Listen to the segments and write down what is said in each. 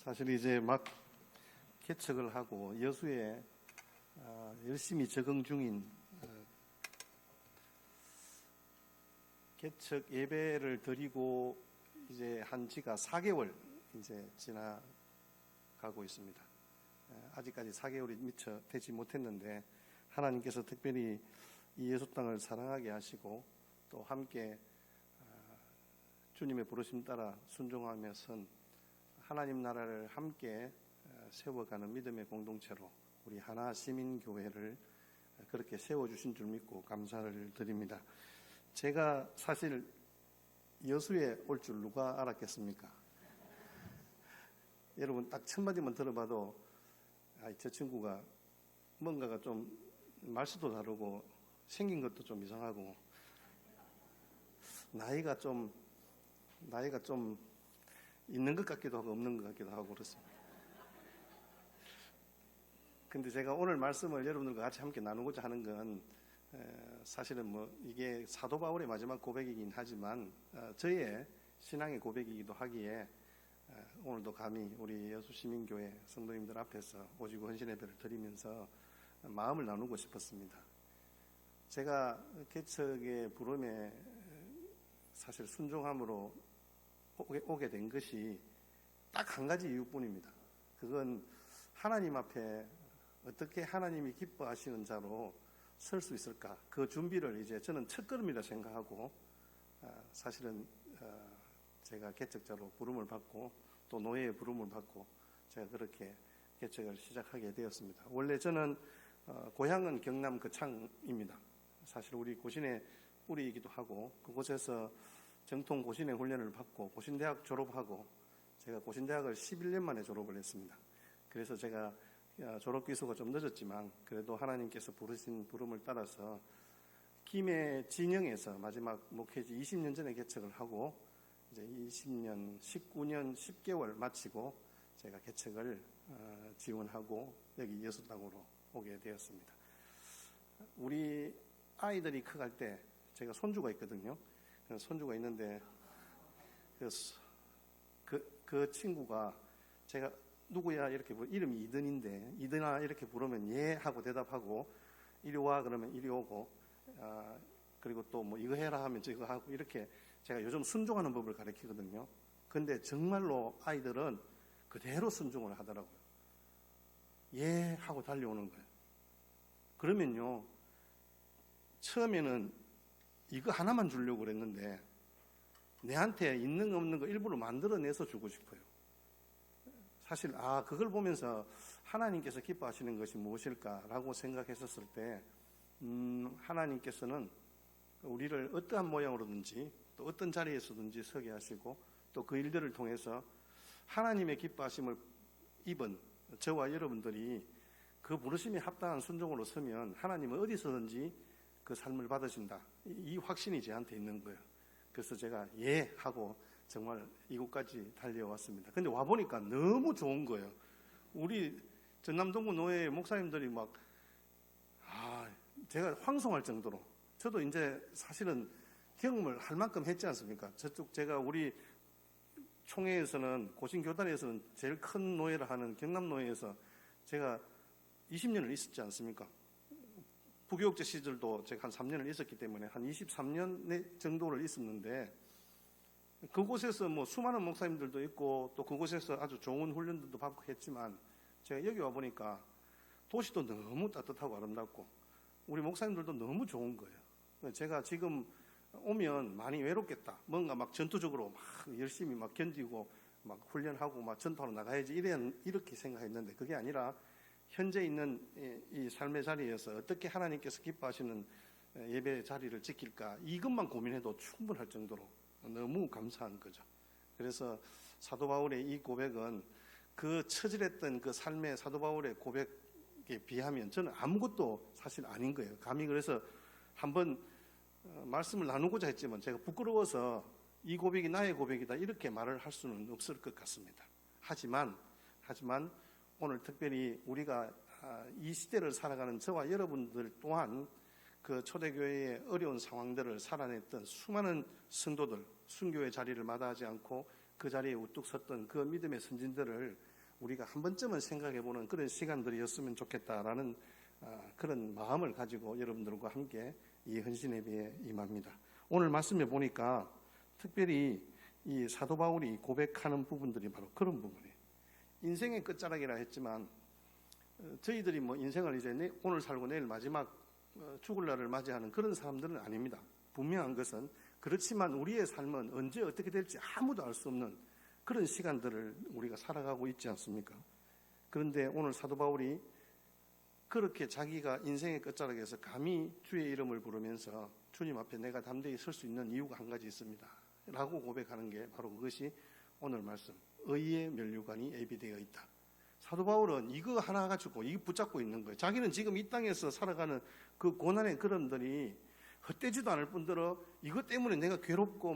사실 이제 막 개척을 하고 여수에 열심히 적응 중인 개척 예배를 드리고 이제 한 지가 4개월 이제 지나가고 있습니다. 아직까지 4개월이 미처 되지 못했는데 하나님께서 특별히 이 예수 땅을 사랑하게 하시고 또 함께 주님의 부르심 따라 순종하며 선 하나님 나라를 함께 세워가는 믿음의 공동체로 우리 하나 시민교회를 그렇게 세워주신 줄 믿고 감사를 드립니다. 제가 사실 여수에 올 줄 누가 알았겠습니까? 여러분 딱 첫 마디만 들어봐도 저 친구가 뭔가가 좀 말수도 다르고 생긴 것도 좀 이상하고 나이가 좀 있는 것 같기도 하고 없는 것 같기도 하고 그렇습니다. 근데 제가 오늘 말씀을 여러분들과 같이 함께 나누고자 하는 건 사실은 뭐 이게 사도 바울의 마지막 고백이긴 하지만 저의 신앙의 고백이기도 하기에 오늘도 감히 우리 여수시민교회 성도님들 앞에서 오지구 헌신 예배를 드리면서 마음을 나누고 싶었습니다. 제가 개척의 부름에 사실 순종함으로 오게 된 것이 딱 한 가지 이유뿐입니다. 그건 하나님 앞에 어떻게 하나님이 기뻐하시는 자로 설 수 있을까? 그 준비를 이제 저는 첫걸음이라 생각하고 사실은 제가 개척자로 부름을 받고 또 노예의 부름을 받고 제가 그렇게 개척을 시작하게 되었습니다. 원래 저는 고향은 경남 거창입니다. 사실 우리 고신의 뿌리이기도 하고 그곳에서 정통 고신의 훈련을 받고 고신대학 졸업하고 제가 고신대학을 11년 만에 졸업을 했습니다. 그래서 제가 졸업 기수가 좀 늦었지만 그래도 하나님께서 부르신 부름을 따라서 김해 진영에서 마지막 목회지 20년 전에 개척을 하고 이제 20년 19년 10개월 마치고 제가 개척을 지원하고 여기 예수 땅으로 오게 되었습니다. 우리 아이들이 커갈 때 제가 손주가 있거든요. 손주가 있는데 그 친구가 제가 누구야 이렇게 이름이 이든인데 이든아 이렇게 부르면 예 하고 대답하고 이리 와 그러면 이리 오고 그리고 또 뭐 이거 해라 하면 저 이거 하고 이렇게 제가 요즘 순종하는 법을 가르치거든요. 근데 정말로 아이들은 그대로 순종을 하더라고요. 예 하고 달려오는 거예요. 그러면요 처음에는 이거 하나만 주려고 그랬는데 내한테 있는 거 없는 거 일부러 만들어내서 주고 싶어요. 사실 그걸 보면서 하나님께서 기뻐하시는 것이 무엇일까라고 생각했었을 때 하나님께서는 우리를 어떠한 모양으로든지 또 어떤 자리에서든지 서게 하시고 또 그 일들을 통해서 하나님의 기뻐하심을 입은 저와 여러분들이 그 부르심에 합당한 순종으로 서면 하나님은 어디서든지 그 삶을 받으신다. 이 확신이 저한테 있는 거예요. 그래서 제가 예 하고 정말 이곳까지 달려왔습니다. 근데 와보니까 너무 좋은 거예요. 우리 전남동구 노예 목사님들이 막 제가 황송할 정도로 저도 이제 사실은 경험을 할 만큼 했지 않습니까? 저쪽 제가 우리 총회에서는 고신교단에서는 제일 큰 노예를 하는 경남노예에서 제가 20년을 있었지 않습니까? 부교육제 시절도 제가 한 3년을 있었기 때문에 한 23년 정도를 있었는데 그곳에서 뭐 수많은 목사님들도 있고 또 그곳에서 아주 좋은 훈련들도 받고 했지만 제가 여기 와보니까 도시도 너무 따뜻하고 아름답고 우리 목사님들도 너무 좋은 거예요. 제가 지금 오면 많이 외롭겠다. 뭔가 막 전투적으로 막 열심히 막 견디고 막 훈련하고 막 전투하러 나가야지 이렇게 생각했는데 그게 아니라 현재 있는 이 삶의 자리에서 어떻게 하나님께서 기뻐하시는 예배 자리를 지킬까 이것만 고민해도 충분할 정도로 너무 감사한 거죠. 그래서 사도 바울의 이 고백은 그 처절했던 그 삶의 사도 바울의 고백에 비하면 저는 아무것도 사실 아닌 거예요. 감히 그래서 한번 말씀을 나누고자 했지만 제가 부끄러워서 이 고백이 나의 고백이다 이렇게 말을 할 수는 없을 것 같습니다. 하지만 오늘 특별히 우리가 이 시대를 살아가는 저와 여러분들 또한 그 초대교회의 어려운 상황들을 살아냈던 수많은 성도들, 순교의 자리를 마다하지 않고 그 자리에 우뚝 섰던 그 믿음의 선진들을 우리가 한 번쯤은 생각해보는 그런 시간들이었으면 좋겠다라는 그런 마음을 가지고 여러분들과 함께 이 헌신예배에 임합니다. 오늘 말씀에 보니까 특별히 이 사도 바울이 고백하는 부분들이 바로 그런 부분이에요. 인생의 끝자락이라 했지만 저희들이 뭐 인생을 이제 오늘 살고 내일 마지막 죽을 날을 맞이하는 그런 사람들은 아닙니다. 분명한 것은 그렇지만 우리의 삶은 언제 어떻게 될지 아무도 알 수 없는 그런 시간들을 우리가 살아가고 있지 않습니까? 그런데 오늘 사도 바울이 그렇게 자기가 인생의 끝자락에서 감히 주의 이름을 부르면서 주님 앞에 내가 담대히 설 수 있는 이유가 한 가지 있습니다 라고 고백하는 게 바로 그것이 오늘 말씀 의의 면류관이 예비되어 있다. 사도 바울은 이거 하나 가지고 이거 붙잡고 있는 거예요. 자기는 지금 이 땅에서 살아가는 그 고난의 걸음들이 헛되지도 않을 뿐더러 이것 때문에 내가 괴롭고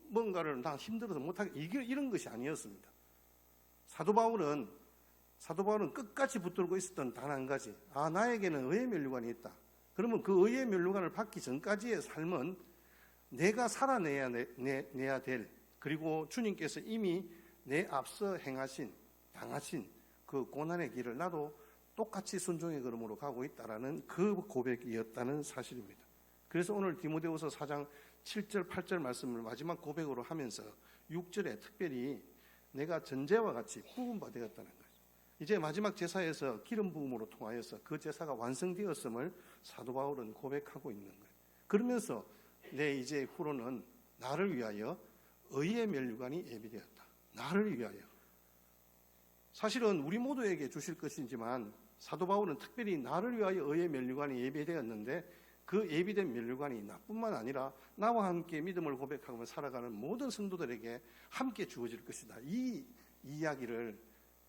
뭔가를 다 힘들어서 못하게 이런 것이 아니었습니다. 사도 바울은 끝까지 붙들고 있었던 단 한 가지, 나에게는 의의 면류관이 있다. 그러면 그 의의 면류관을 받기 전까지의 삶은 내가 살아내야 될, 그리고 주님께서 이미 내 앞서 당하신 그 고난의 길을 나도 똑같이 순종의 걸음으로 가고 있다라는 그 고백이었다는 사실입니다. 그래서 오늘 디모데후서 4장 7절 8절 말씀을 마지막 고백으로 하면서 6절에 특별히 내가 전제와 같이 부음받았다는 거죠. 이제 마지막 제사에서 기름 부음으로 통하여서 그 제사가 완성되었음을 사도 바울은 고백하고 있는 거예요. 그러면서 내 이제 후로는 나를 위하여 의의 면류관이 예비되었다. 나를 위하여. 사실은 우리 모두에게 주실 것이지만 사도 바울은 특별히 나를 위하여 의의 면류관이 예비되었는데 그 예비된 면류관이 나뿐만 아니라 나와 함께 믿음을 고백하며 살아가는 모든 성도들에게 함께 주어질 것이다. 이 이야기를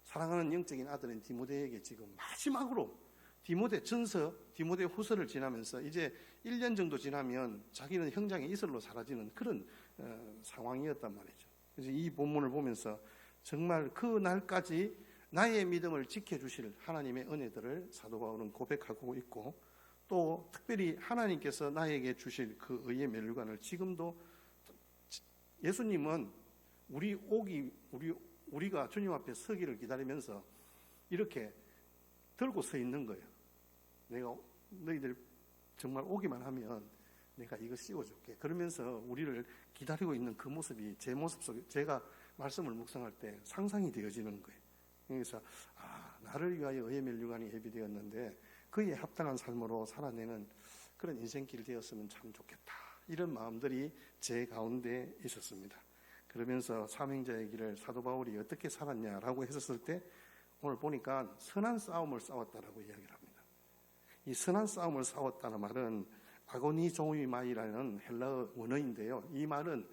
사랑하는 영적인 아들인 디모데에게 지금 마지막으로 디모데 후서를 지나면서 이제 1년 정도 지나면 자기는 형장의 이슬로 사라지는 그런 상황이었단 말이죠. 그래서 이 본문을 보면서 정말 그 날까지 나의 믿음을 지켜주실 하나님의 은혜들을 사도 바울은 고백하고 있고 또 특별히 하나님께서 나에게 주실 그 의의 면류관을 지금도 예수님은 우리가 주님 앞에 서기를 기다리면서 이렇게 들고 서 있는 거예요. 내가 너희들 정말 오기만 하면 내가 이거 씌워줄게. 그러면서 우리를 기다리고 있는 그 모습이 제 모습 속에 제가 말씀을 묵상할 때 상상이 되어지는 거예요. 그래서 나를 위하여 의의 면류관이 예비되었는데 그에 합당한 삶으로 살아내는 그런 인생길 되었으면 참 좋겠다. 이런 마음들이 제 가운데 있었습니다. 그러면서 사명자의 길을 사도 바울이 어떻게 살았냐라고 했었을 때 오늘 보니까 선한 싸움을 싸웠다라고 이야기를 합니다. 이 선한 싸움을 싸웠다는 말은 아고니조이마이라는 헬라어 원어인데요. 이 말은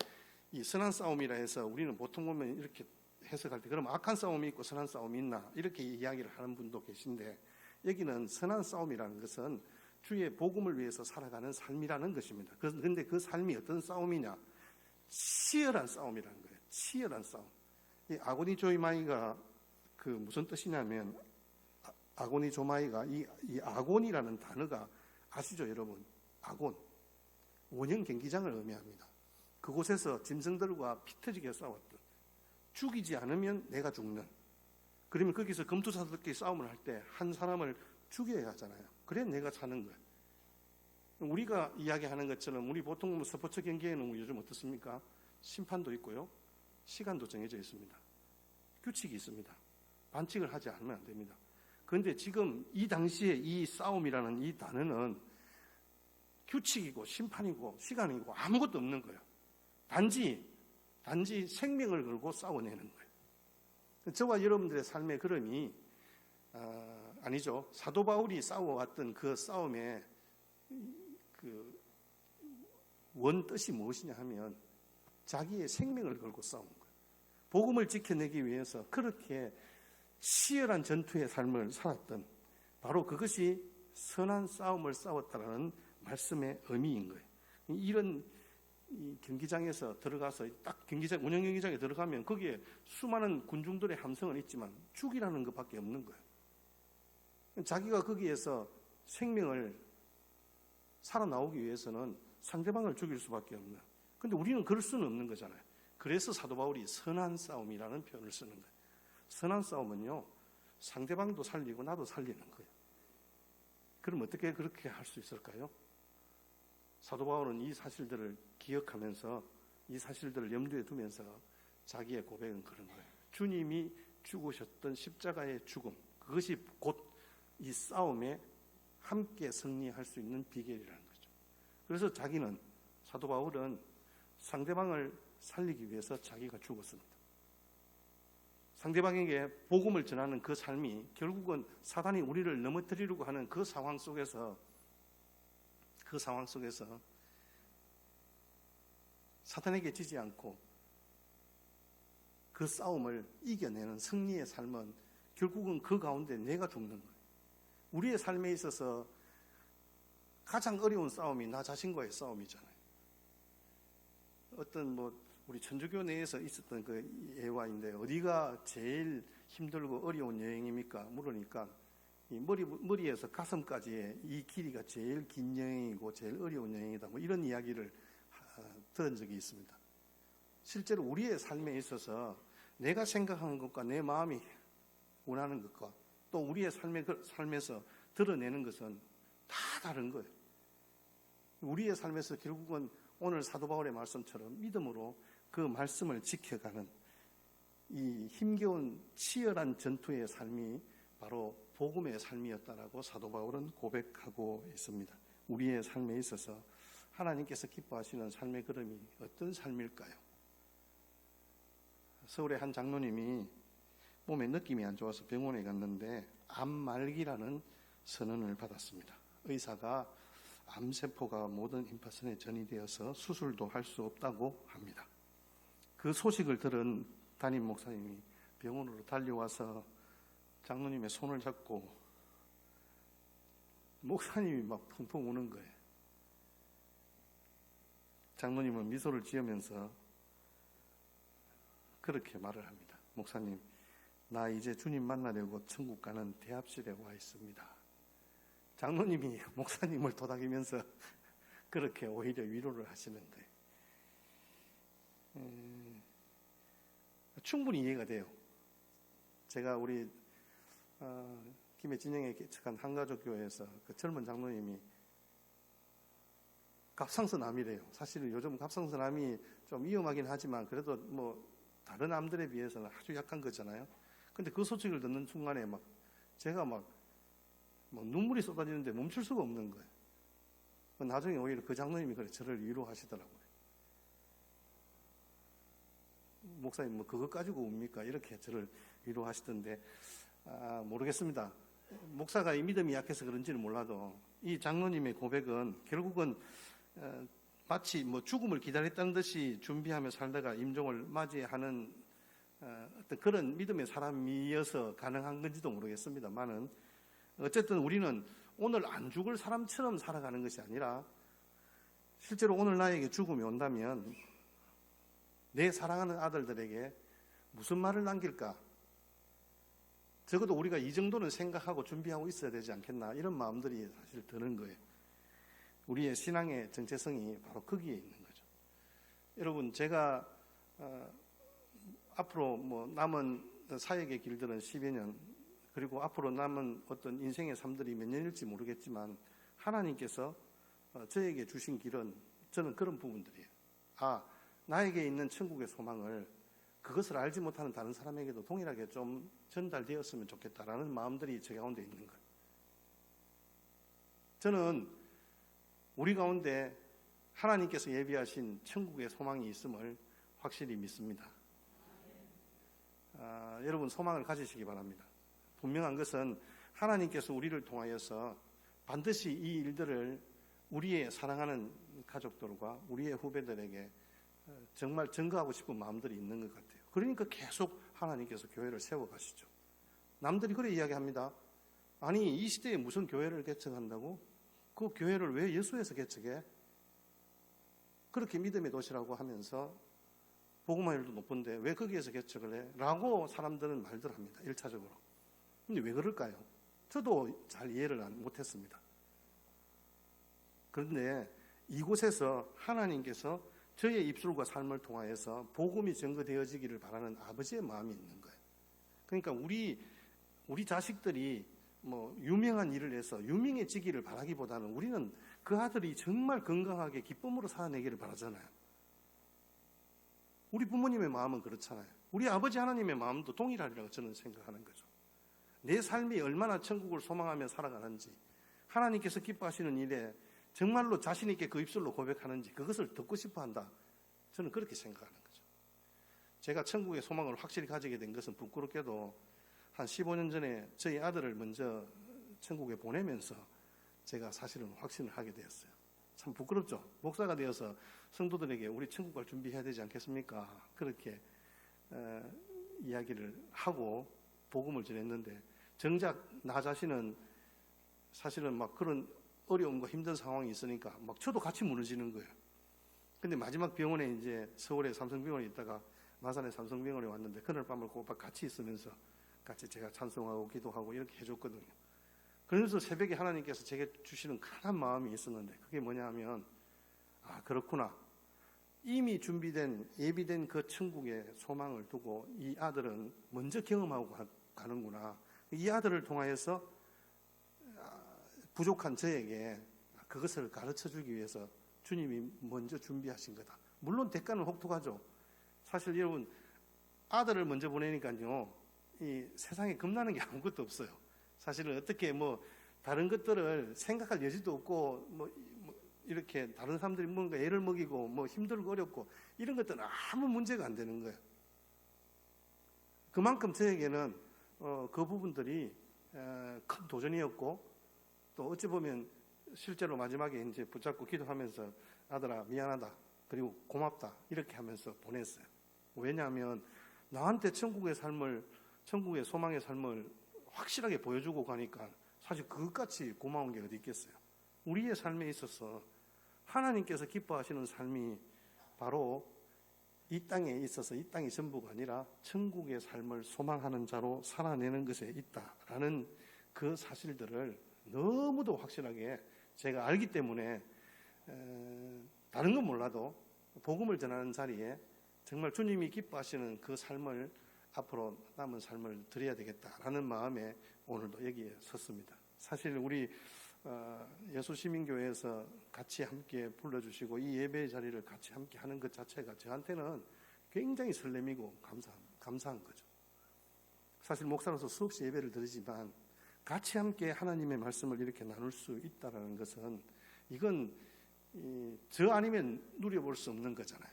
이 선한 싸움이라 해서 우리는 보통 보면 이렇게 해석할 때 그럼 악한 싸움이 있고 선한 싸움이 있나 이렇게 이야기를 하는 분도 계신데 여기는 선한 싸움이라는 것은 주의 복음을 위해서 살아가는 삶이라는 것입니다. 그런데 그 삶이 어떤 싸움이냐? 치열한 싸움이라는 거예요. 치열한 싸움. 이 아고니조이마이가 그 무슨 뜻이냐면 아고니조마이가 이 아곤이라는 단어가 아시죠, 여러분? 아곤. 원형 경기장을 의미합니다. 그곳에서 짐승들과 피 터지게 싸웠던 죽이지 않으면 내가 죽는. 그러면 거기서 검투사들끼리 싸움을 할 때 한 사람을 죽여야 하잖아요. 그래 내가 사는 거예요. 우리가 이야기하는 것처럼 우리 보통 스포츠 경기에는 요즘 어떻습니까? 심판도 있고요. 시간도 정해져 있습니다. 규칙이 있습니다. 반칙을 하지 않으면 안 됩니다. 그런데 지금 이 당시에 이 싸움이라는 이 단어는 규칙이고 심판이고 시간이고 아무것도 없는 거예요. 단지 생명을 걸고 싸워내는 거예요. 저와 여러분들의 삶의 걸음이 아니죠. 사도 바울이 싸워왔던 그 싸움의 그 원뜻이 무엇이냐 하면 자기의 생명을 걸고 싸운 거예요. 복음을 지켜내기 위해서 그렇게 치열한 전투의 삶을 살았던 바로 그것이 선한 싸움을 싸웠다라는 말씀의 의미인 거예요. 이런 이 경기장에서 들어가서 딱 운영 경기장에 들어가면 거기에 수많은 군중들의 함성은 있지만 죽이라는 것밖에 없는 거예요. 자기가 거기에서 생명을 살아나오기 위해서는 상대방을 죽일 수밖에 없는. 근데 우리는 그럴 수는 없는 거잖아요. 그래서 사도 바울이 선한 싸움이라는 표현을 쓰는 거예요. 선한 싸움은요, 상대방도 살리고 나도 살리는 거예요. 그럼 어떻게 그렇게 할 수 있을까요? 사도 바울은 이 사실들을 기억하면서 이 사실들을 염두에 두면서 자기의 고백은 그런 거예요. 주님이 죽으셨던 십자가의 죽음, 그것이 곧 이 싸움에 함께 승리할 수 있는 비결이라는 거죠. 그래서 자기는, 사도 바울은 상대방을 살리기 위해서 자기가 죽었습니다. 상대방에게 복음을 전하는 그 삶이 결국은 사단이 우리를 넘어뜨리려고 하는 그 상황 속에서 사탄에게 지지 않고 그 싸움을 이겨내는 승리의 삶은 결국은 그 가운데 내가 죽는 거예요. 우리의 삶에 있어서 가장 어려운 싸움이 나 자신과의 싸움이잖아요. 어떤 우리 천주교 내에서 있었던 그 예화인데, 어디가 제일 힘들고 어려운 여행입니까? 물으니까 이 머리에서 가슴까지의 이 길이가 제일 긴 여행이고 제일 어려운 여행이다, 이런 이야기를 들은 적이 있습니다. 실제로 우리의 삶에 있어서 내가 생각하는 것과 내 마음이 원하는 것과 또 우리의 삶에서 드러내는 것은 다 다른 거예요. 우리의 삶에서 결국은 오늘 사도 바울의 말씀처럼 믿음으로 그 말씀을 지켜가는 이 힘겨운 치열한 전투의 삶이 바로 복음의 삶이었다라고 사도 바울은 고백하고 있습니다. 우리의 삶에 있어서 하나님께서 기뻐하시는 삶의 걸음이 어떤 삶일까요? 서울의 한 장로님이 몸에 느낌이 안 좋아서 병원에 갔는데 암말기라는 선언을 받았습니다. 의사가 암세포가 모든 임파선에 전이되어서 수술도 할 수 없다고 합니다. 그 소식을 들은 담임 목사님이 병원으로 달려와서 장로님의 손을 잡고 목사님이 막 펑펑 우는 거예요. 장로님은 미소를 지으면서 그렇게 말을 합니다. 목사님, 나 이제 주님 만나려고 천국 가는 대합실에 와 있습니다. 장로님이 목사님을 도닥이면서 그렇게 오히려 위로를 하시는 거예요. 충분히 이해가 돼요. 제가 우리 김해 진영에 개척한 한가족교회에서 그 젊은 장로님이 갑상선암이래요. 사실은 요즘 갑상선암이 좀 위험하긴 하지만 그래도 다른 암들에 비해서는 아주 약한 거잖아요. 근데 그 소식을 듣는 순간에 제가 눈물이 쏟아지는데 멈출 수가 없는 거예요. 나중에 오히려 그 장로님이 저를 위로하시더라고요. 목사님 그거 가지고 웁니까? 이렇게 저를 위로하시던데 모르겠습니다. 목사가 이 믿음이 약해서 그런지는 몰라도 이 장로님의 고백은 결국은 마치 죽음을 기다렸다는 듯이 준비하며 살다가 임종을 맞이하는 어떤 그런 믿음의 사람이어서 가능한 건지도 모르겠습니다만은 어쨌든 우리는 오늘 안 죽을 사람처럼 살아가는 것이 아니라 실제로 오늘 나에게 죽음이 온다면 내 사랑하는 아들들에게 무슨 말을 남길까? 적어도 우리가 이 정도는 생각하고 준비하고 있어야 되지 않겠나, 이런 마음들이 사실 드는 거예요. 우리의 신앙의 정체성이 바로 거기에 있는 거죠. 여러분, 제가 앞으로 남은 사역의 길들은 10여 년, 그리고 앞으로 남은 어떤 인생의 삶들이 몇 년일지 모르겠지만 하나님께서 저에게 주신 길은 저는 그런 부분들이에요. 나에게 있는 천국의 소망을 그것을 알지 못하는 다른 사람에게도 동일하게 좀 전달되었으면 좋겠다라는 마음들이 제 가운데 있는 거예요. 저는 우리 가운데 하나님께서 예비하신 천국의 소망이 있음을 확실히 믿습니다. 여러분 소망을 가지시기 바랍니다. 분명한 것은 하나님께서 우리를 통하여서 반드시 이 일들을 우리의 사랑하는 가족들과 우리의 후배들에게 정말 증거하고 싶은 마음들이 있는 것 같아요. 그러니까 계속 하나님께서 교회를 세워가시죠. 남들이 그래 이야기합니다. 아니 이 시대에 무슨 교회를 개척한다고? 그 교회를 왜 예수에서 개척해? 그렇게 믿음의 도시라고 하면서 복음화율도 높은데 왜 거기에서 개척을 해? 라고 사람들은 말들 합니다. 1차적으로. 근데 왜 그럴까요? 저도 잘 이해를 못했습니다. 그런데 이곳에서 하나님께서 저의 입술과 삶을 통하여서 복음이 증거되어지기를 바라는 아버지의 마음이 있는 거예요. 그러니까 우리 자식들이 뭐 유명한 일을 해서 유명해지기를 바라기보다는 우리는 그 아들이 정말 건강하게 기쁨으로 살아내기를 바라잖아요. 우리 부모님의 마음은 그렇잖아요. 우리 아버지 하나님의 마음도 동일하리라고 저는 생각하는 거죠. 내 삶이 얼마나 천국을 소망하며 살아가는지, 하나님께서 기뻐하시는 일에 정말로 자신 있게 그 입술로 고백하는지 그것을 듣고 싶어 한다. 저는 그렇게 생각하는 거죠. 제가 천국의 소망을 확실히 가지게 된 것은 부끄럽게도 한 15년 전에 저희 아들을 먼저 천국에 보내면서 제가 사실은 확신을 하게 되었어요. 참 부끄럽죠. 목사가 되어서 성도들에게 우리 천국 갈 준비해야 되지 않겠습니까? 그렇게 이야기를 하고 복음을 전했는데, 정작 나 자신은 사실은 막 그런 어려움과 힘든 상황이 있으니까 막 저도 같이 무너지는 거예요. 근데 마지막 병원에 이제 서울에 삼성병원에 있다가 마산에 삼성병원에 왔는데, 그날 밤을 꼬박 같이 있으면서 같이 제가 찬송하고 기도하고 이렇게 해줬거든요. 그러면서 새벽에 하나님께서 제게 주시는 강한 마음이 있었는데, 그게 뭐냐 하면, 아, 그렇구나. 이미 준비된, 예비된 그 천국의 소망을 두고 이 아들은 먼저 경험하고 가는구나. 이 아들을 통하여서 부족한 저에게 그것을 가르쳐 주기 위해서 주님이 먼저 준비하신 거다. 물론 대가는 혹독하죠. 사실 여러분, 아들을 먼저 보내니까요, 이 세상에 겁나는 게 아무것도 없어요. 사실은 어떻게 뭐 다른 것들을 생각할 여지도 없고, 뭐 이렇게 다른 사람들이 뭔가 애를 먹이고 뭐 힘들고 어렵고 이런 것들은 아무 문제가 안 되는 거예요. 그만큼 저에게는 그 부분들이 큰 도전이었고, 또 어찌 보면 실제로 마지막에 이제 붙잡고 기도하면서 아들아 미안하다, 그리고 고맙다, 이렇게 하면서 보냈어요. 왜냐하면 나한테 천국의 소망의 삶을 확실하게 보여주고 가니까 사실 그것같이 고마운 게 어디 있겠어요. 우리의 삶에 있어서 하나님께서 기뻐하시는 삶이 바로 이 땅에 있어서 이 땅이 전부가 아니라 천국의 삶을 소망하는 자로 살아내는 것에 있다라는 그 사실들을 너무도 확실하게 제가 알기 때문에 다른 건 몰라도 복음을 전하는 자리에 정말 주님이 기뻐하시는 그 삶을, 앞으로 남은 삶을 드려야 되겠다라는 마음에 오늘도 여기에 섰습니다. 사실 우리 예수시민교회에서 같이 함께 불러주시고 이 예배의 자리를 같이 함께 하는 것 자체가 저한테는 굉장히 설렘이고 감사한 거죠. 사실 목사로서 수없이 예배를 드리지만 같이 함께 하나님의 말씀을 이렇게 나눌 수 있다는 것은, 이건 저 아니면 누려볼 수 없는 거잖아요.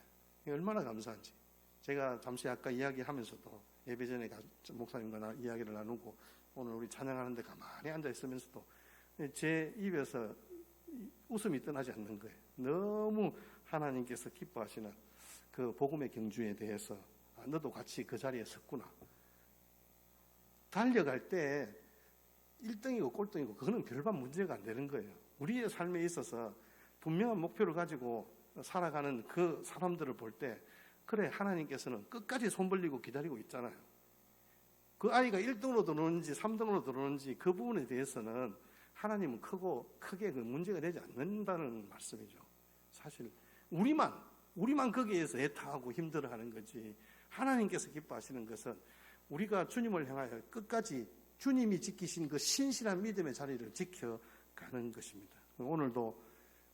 얼마나 감사한지. 제가 잠시 아까 이야기하면서도 예배 전에 목사님과 이야기를 나누고 오늘 우리 찬양하는데 가만히 앉아 있으면서도 제 입에서 웃음이 떠나지 않는 거예요. 너무 하나님께서 기뻐하시는 그 복음의 경주에 대해서, 너도 같이 그 자리에 섰구나. 달려갈 때 1등이고 꼴등이고 그거는 별반 문제가 안 되는 거예요. 우리의 삶에 있어서 분명한 목표를 가지고 살아가는 그 사람들을 볼 때, 그래, 하나님께서는 끝까지 손 벌리고 기다리고 있잖아요. 그 아이가 1등으로 들어오는지 3등으로 들어오는지 그 부분에 대해서는 하나님은 크게 그 문제가 되지 않는다는 말씀이죠. 사실 우리만 거기에서 애타하고 힘들어하는 거지, 하나님께서 기뻐하시는 것은 우리가 주님을 향하여 끝까지 주님이 지키신 그 신실한 믿음의 자리를 지켜가는 것입니다. 오늘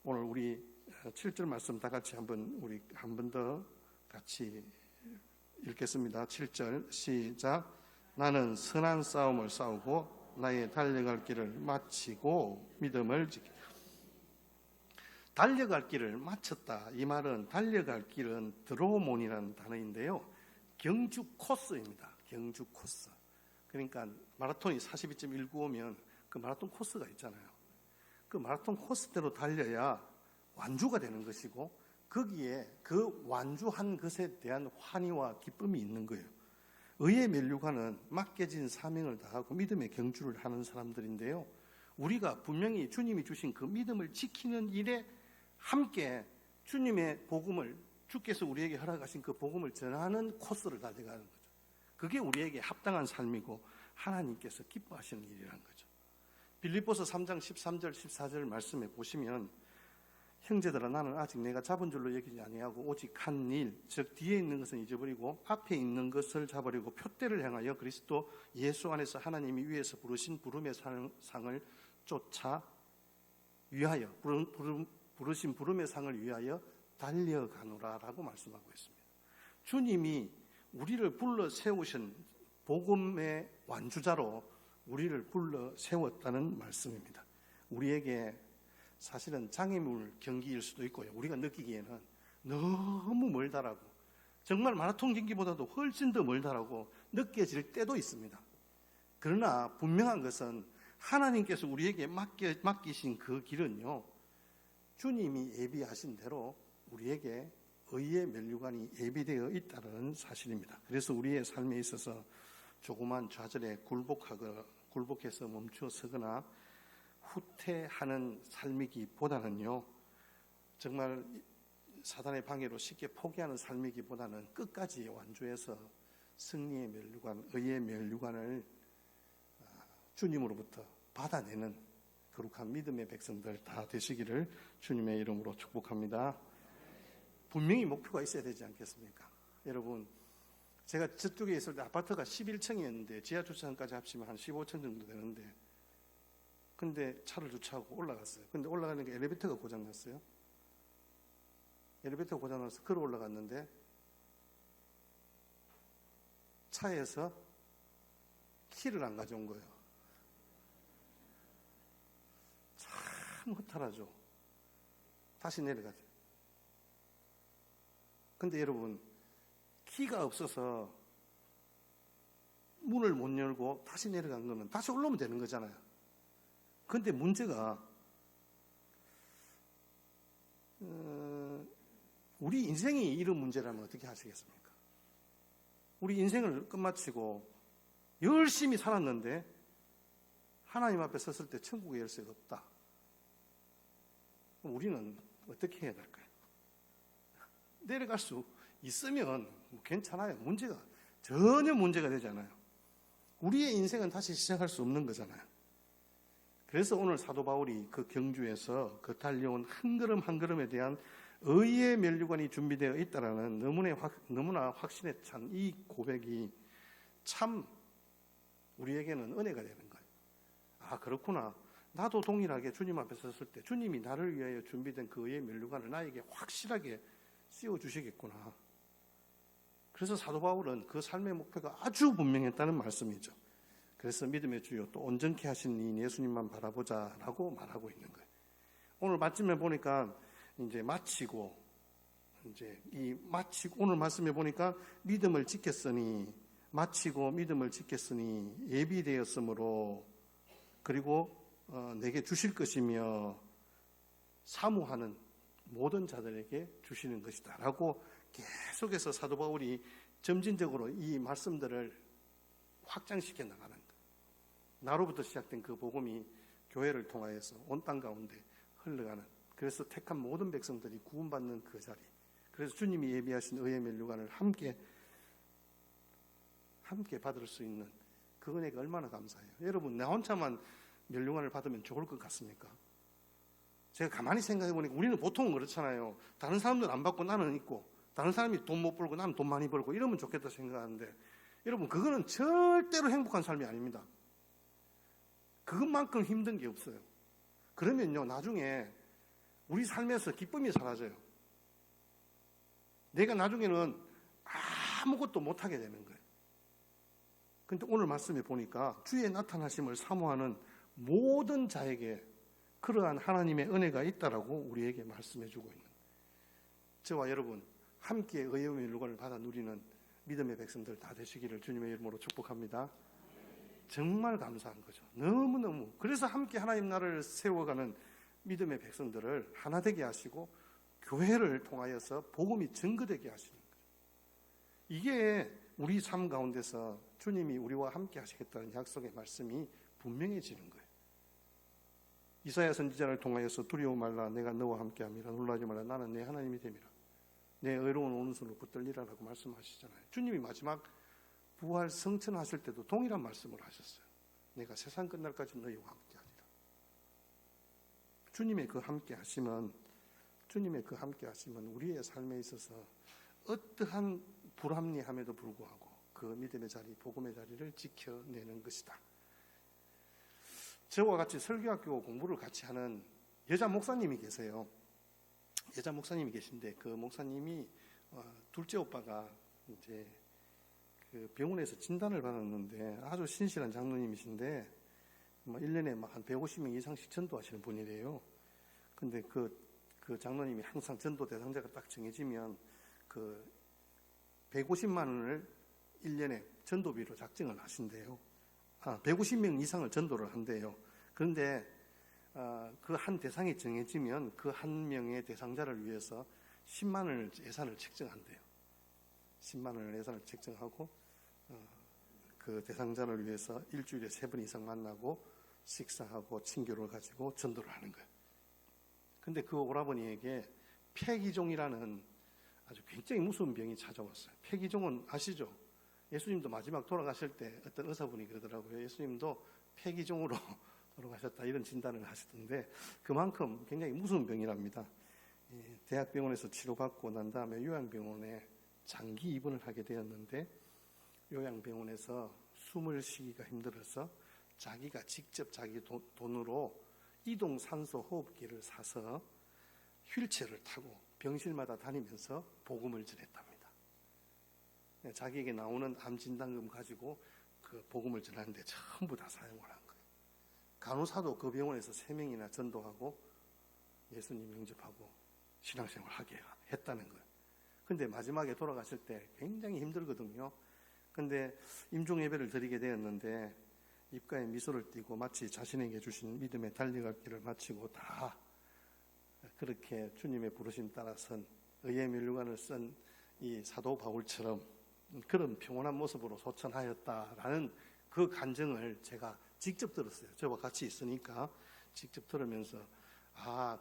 우리 7절 말씀 다 같이 한 번 더 같이 읽겠습니다. 7절 시작. 나는 선한 싸움을 싸우고 나의 달려갈 길을 마치고 믿음을 지키. 달려갈 길을 마쳤다. 이 말은, 달려갈 길은 드로몬이라는 단어인데요, 경주 코스입니다. 경주 코스. 그러니까 마라톤이 42.195면 그 마라톤 코스가 있잖아요. 그 마라톤 코스대로 달려야 완주가 되는 것이고, 거기에 그 완주한 것에 대한 환희와 기쁨이 있는 거예요. 의의 면류관은 맡겨진 사명을 다하고 믿음의 경주를 하는 사람들인데요, 우리가 분명히 주님이 주신 그 믿음을 지키는 일에 함께 주님의 복음을, 주께서 우리에게 허락하신 그 복음을 전하는 코스를 달려가는 거죠. 그게 우리에게 합당한 삶이고 하나님께서 기뻐하시는 일이라는 거죠. 빌립보서 3장 13절 14절 말씀에 보시면, 형제들아 나는 아직 내가 잡은 줄로 여기지 아니하고 오직 한 일, 즉 뒤에 있는 것은 잊어버리고 앞에 있는 것을 잡으려고 표대를 향하여 그리스도 예수 안에서 하나님이 위에서 부르신 부름의 상을 쫓아 위하여 부르신 부름의 상을 위하여 달려가노라라고 말씀하고 있습니다. 주님이 우리를 불러 세우신 복음의 완주자로 우리를 불러 세웠다는 말씀입니다. 우리에게 사실은 장애물 경기일 수도 있고요. 우리가 느끼기에는 너무 멀다라고, 정말 마라톤 경기보다도 훨씬 더 멀다라고 느껴질 때도 있습니다. 그러나 분명한 것은 하나님께서 우리에게 맡기신 그 길은요, 주님이 예비하신 대로 우리에게 의의 면류관이 예비되어 있다는 사실입니다. 그래서 우리의 삶에 있어서 조그만 좌절에 굴복해서 멈추어 서거나 후퇴하는 삶이기보다는요, 정말 사단의 방해로 쉽게 포기하는 삶이기보다는 끝까지 완주해서 승리의 면류관, 의의 면류관을 주님으로부터 받아내는 거룩한 믿음의 백성들 다 되시기를 주님의 이름으로 축복합니다. 분명히 목표가 있어야 되지 않겠습니까? 여러분, 제가 저쪽에 있을 때 아파트가 11층이었는데 지하 주차장까지 합치면 한 15층 정도 되는데, 근데 차를 주차하고 올라갔어요. 근데 올라가니까 엘리베이터가 고장났어요. 엘리베이터가 고장나서 걸어 올라갔는데 차에서 키를 안 가져온 거예요. 참 허탈하죠. 다시 내려가죠. 근데 여러분, 키가 없어서 문을 못 열고 다시 내려간 거는 다시 올라오면 되는 거잖아요. 근데 문제가 우리 인생이 이런 문제라면 어떻게 하시겠습니까? 우리 인생을 끝마치고 열심히 살았는데 하나님 앞에 섰을 때 천국의 열쇠가 없다. 그럼 우리는 어떻게 해야 될까요? 내려갈 수 있으면 괜찮아요. 문제가 전혀 문제가 되지 않아요. 우리의 인생은 다시 시작할 수 없는 거잖아요. 그래서 오늘 사도 바울이 그 경주에서 그 달려온 한 걸음 한 걸음에 대한 의의 면류관이 준비되어 있다라는 너무나 확신에 찬 이 고백이 참 우리에게는 은혜가 되는 거예요. 아, 그렇구나. 나도 동일하게 주님 앞에 섰을 때 주님이 나를 위하여 준비된 그 의의 면류관을 나에게 확실하게 씌워주시겠구나. 그래서 사도 바울은 그 삶의 목표가 아주 분명했다는 말씀이죠. 그래서 믿음의 주요 또 온전케 하신 이 예수님만 바라보자라고 말하고 있는 거예요. 오늘 마침에 보니까 이제 마치고 오늘 말씀에 보니까 믿음을 지켰으니 마치고 믿음을 지켰으니 예비되었으므로 그리고 내게 주실 것이며 사모하는 모든 자들에게 주시는 것이다 라고 계속해서 사도 바울이 점진적으로 이 말씀들을 확장시켜 나가는 거예요. 나로부터 시작된 그 복음이 교회를 통하여서 온 땅 가운데 흘러가는, 그래서 택한 모든 백성들이 구원받는 그 자리, 그래서 주님이 예비하신 의의 면류관을 함께 받을 수 있는 그 은혜가 얼마나 감사해요. 여러분, 나 혼자만 면류관을 받으면 좋을 것 같습니까? 제가 가만히 생각해 보니까 우리는 보통은 그렇잖아요. 다른 사람들은 안 받고 나는 있고, 다른 사람이 돈 못 벌고 나는 돈 많이 벌고 이러면 좋겠다 생각하는데, 여러분, 그거는 절대로 행복한 삶이 아닙니다. 그것만큼 힘든 게 없어요. 그러면요, 나중에 우리 삶에서 기쁨이 사라져요. 내가 나중에는 아무것도 못하게 되는 거예요. 근데 오늘 말씀에 보니까 주의 나타나심을 사모하는 모든 자에게 그러한 하나님의 은혜가 있다라고 우리에게 말씀해 주고 있는, 저와 여러분 함께 의의 면류관을 받아 누리는 믿음의 백성들 다 되시기를 주님의 이름으로 축복합니다. 정말 감사한 거죠. 너무너무. 그래서 함께 하나님 나라를 세워가는 믿음의 백성들을 하나 되게 하시고 교회를 통하여서 복음이 증거되게 하시는 거죠. 이게 우리 삶 가운데서 주님이 우리와 함께 하시겠다는 약속의 말씀이 분명해지는 거예요. 이사야 선지자를 통하여서 두려워 말라, 내가 너와 함께함이라. 놀라지 말라, 나는 내 하나님이 됨이라. 내 의로운 오른손으로 붙들리라라고 말씀하시잖아요. 주님이 마지막 부활 성천하실 때도 동일한 말씀을 하셨어요. 내가 세상 끝날까지 너희와 함께하리라. 주님의 그 함께 하심은 주님의 그 함께 하심은 우리의 삶에 있어서 어떠한 불합리함에도 불구하고 그 믿음의 자리, 복음의 자리를 지켜내는 것이다. 저와 같이 설교학교 공부를 같이 하는 여자 목사님이 계세요. 여자 목사님이 계신데 그 목사님이 둘째 오빠가 이제 그 병원에서 진단을 받았는데 아주 신실한 장로님이신데 1년에 막 한 150명 이상씩 전도하시는 분이래요. 근데 그 장로님이 항상 전도 대상자가 딱 정해지면 그 150만 원을 1년에 전도비로 작정을 하신대요. 150명 이상을 전도를 한대요. 그런데 그 한 대상이 정해지면 그 한 명의 대상자를 위해서 10만 원을 예산을 책정한대요. 10만 원을 예산을 책정하고 그 대상자를 위해서 일주일에 3번 이상 만나고 식사하고 친교를 가지고 전도를 하는 거예요. 근데 그 오라버니에게 폐기종이라는 아주 굉장히 무서운 병이 찾아왔어요. 폐기종은 아시죠? 예수님도 마지막 돌아가실 때 어떤 의사분이 그러더라고요. 예수님도 폐기종으로 돌아가셨다 이런 진단을 하시던데 그만큼 굉장히 무서운 병이랍니다. 대학병원에서 치료받고 난 다음에 요양병원에 장기 입원을 하게 되었는데 요양병원에서 숨을 쉬기가 힘들어서 자기가 직접 자기 돈으로 이동산소 호흡기를 사서 휠체어를 타고 병실마다 다니면서 복음을 전했답니다. 자기에게 나오는 암 진단금 가지고 그 복음을 전하는데 전부 다 사용을 한 거예요. 간호사도 그 병원에서 3명이나 전도하고 예수님 영접하고 신앙생활을 하게 했다는 거예요. 근데 마지막에 돌아가실 때 굉장히 힘들거든요. 근데 임종 예배를 드리게 되었는데 입가에 미소를 띠고 마치 자신에게 주신 믿음의 달려갈 길을 마치고 다 그렇게 주님의 부르심 따라선 의의 면류관을 쓴 이 사도 바울처럼 그런 평온한 모습으로 소천하였다라는 그 간증을 제가 직접 들었어요. 저와 같이 있으니까 직접 들으면서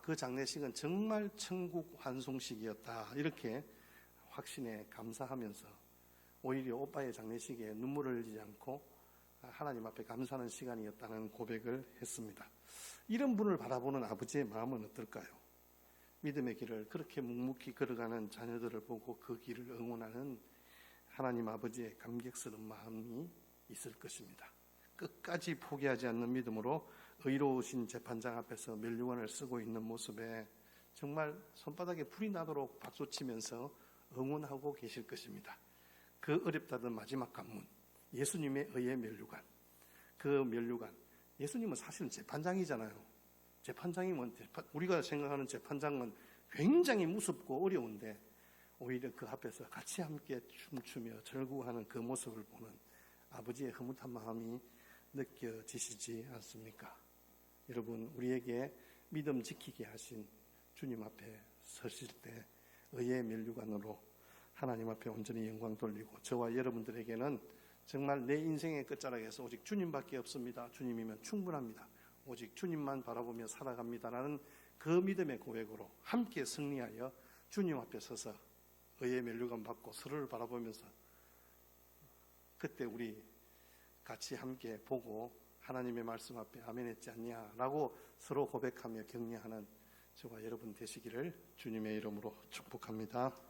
그 장례식은 정말 천국 환송식이었다 이렇게 확신에 감사하면서 오히려 오빠의 장례식에 눈물을 흘리지 않고 하나님 앞에 감사하는 시간이었다는 고백을 했습니다. 이런 분을 바라보는 아버지의 마음은 어떨까요? 믿음의 길을 그렇게 묵묵히 걸어가는 자녀들을 보고 그 길을 응원하는 하나님 아버지의 감격스러운 마음이 있을 것입니다. 끝까지 포기하지 않는 믿음으로 의로우신 재판장 앞에서 면류관을 쓰고 있는 모습에 정말 손바닥에 불이 나도록 박수치면서 응원하고 계실 것입니다. 그 어렵다던 마지막 관문, 예수님의 의의 면류관. 그 면류관, 예수님은 사실은 재판장이잖아요. 재판장이면 우리가 생각하는 재판장은 굉장히 무섭고 어려운데 오히려 그 앞에서 같이 함께 춤추며 절구하는 그 모습을 보는 아버지의 흐뭇한 마음이 느껴지시지 않습니까? 여러분, 우리에게 믿음 지키게 하신 주님 앞에 서실 때 의의 면류관으로 하나님 앞에 온전히 영광 돌리고 저와 여러분들에게는 정말 내 인생의 끝자락에서 오직 주님밖에 없습니다. 주님이면 충분합니다. 오직 주님만 바라보며 살아갑니다라는 그 믿음의 고백으로 함께 승리하여 주님 앞에 서서 의의 면류관 받고 서로를 바라보면서 그때 우리 같이 함께 보고 하나님의 말씀 앞에 아멘 했지 않냐라고 서로 고백하며 격려하는 저와 여러분 되시기를 주님의 이름으로 축복합니다.